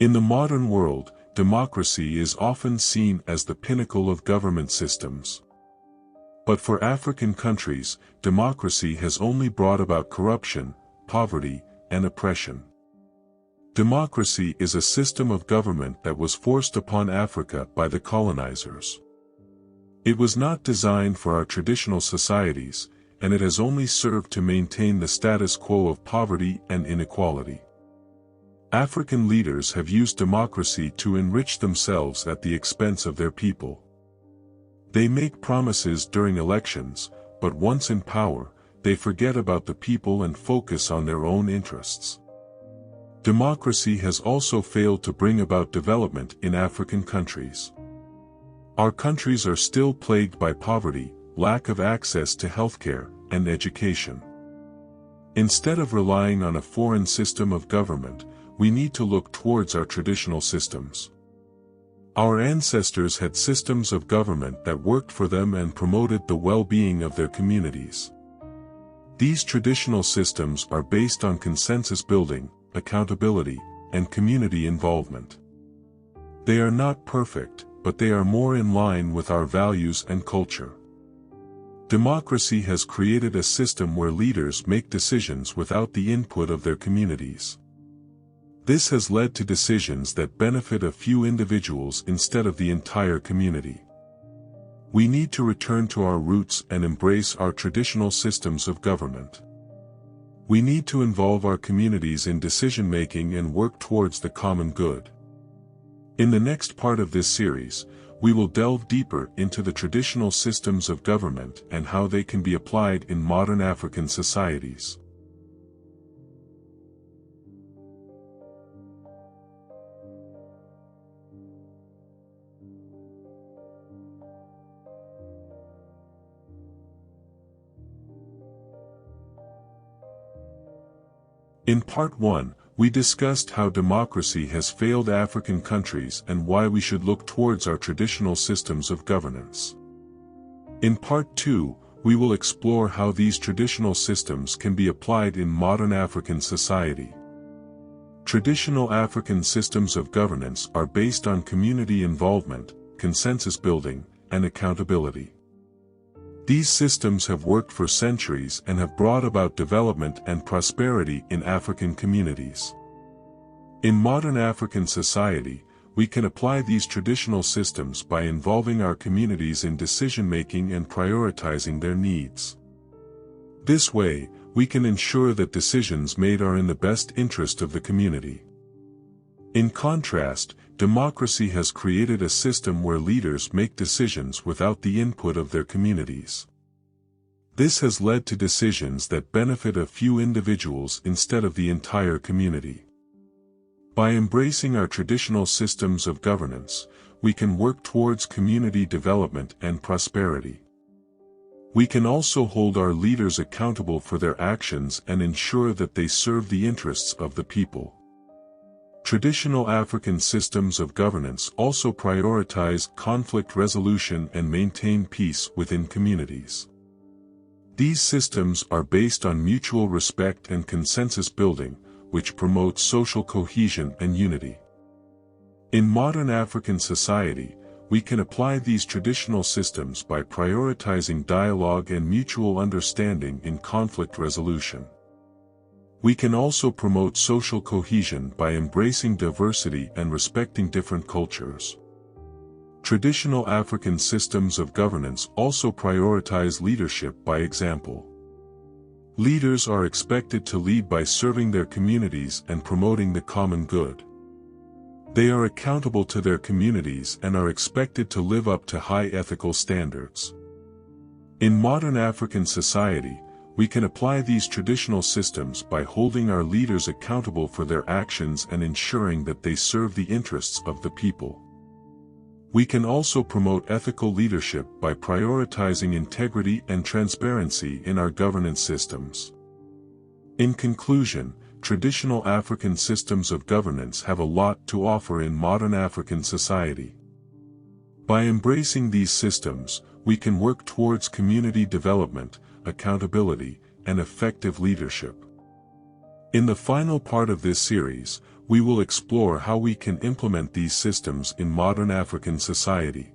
In the modern world, democracy is often seen as the pinnacle of government systems. But for African countries, democracy has only brought about corruption, poverty, and oppression. Democracy is a system of government that was forced upon Africa by the colonizers. It was not designed for our traditional societies, and it has only served to maintain the status quo of poverty and inequality. African leaders have used democracy to enrich themselves at the expense of their people. They make promises during elections, but once in power, they forget about the people and focus on their own interests. Democracy has also failed to bring about development in African countries. Our countries are still plagued by poverty, lack of access to healthcare, and education. Instead of relying on a foreign system of government, we need to look towards our traditional systems. Our ancestors had systems of government that worked for them and promoted the well-being of their communities. These traditional systems are based on consensus building, accountability, and community involvement. They are not perfect, but they are more in line with our values and culture. Democracy has created a system where leaders make decisions without the input of their communities. This has led to decisions that benefit a few individuals instead of the entire community. We need to return to our roots and embrace our traditional systems of government. We need to involve our communities in decision-making and work towards the common good. In the next part of this series, we will delve deeper into the traditional systems of government and how they can be applied in modern African societies. In Part 1, we discussed how democracy has failed African countries and why we should look towards our traditional systems of governance. In Part 2, we will explore how these traditional systems can be applied in modern African society. Traditional African systems of governance are based on community involvement, consensus building, and accountability. These systems have worked for centuries and have brought about development and prosperity in African communities. In modern African society, we can apply these traditional systems by involving our communities in decision-making and prioritizing their needs. This way, we can ensure that decisions made are in the best interest of the community. In contrast, democracy has created a system where leaders make decisions without the input of their communities. This has led to decisions that benefit a few individuals instead of the entire community. By embracing our traditional systems of governance, we can work towards community development and prosperity. We can also hold our leaders accountable for their actions and ensure that they serve the interests of the people. Traditional African systems of governance also prioritize conflict resolution and maintain peace within communities. These systems are based on mutual respect and consensus building, which promotes social cohesion and unity. In modern African society, we can apply these traditional systems by prioritizing dialogue and mutual understanding in conflict resolution. We can also promote social cohesion by embracing diversity and respecting different cultures. Traditional African systems of governance also prioritize leadership by example. Leaders are expected to lead by serving their communities and promoting the common good. They are accountable to their communities and are expected to live up to high ethical standards. In modern African society, we can apply these traditional systems by holding our leaders accountable for their actions and ensuring that they serve the interests of the people. We can also promote ethical leadership by prioritizing integrity and transparency in our governance systems. In conclusion, traditional African systems of governance have a lot to offer in modern African society. By embracing these systems, we can work towards community development, accountability, and effective leadership. In the final part of this series, we will explore how we can implement these systems in modern African society.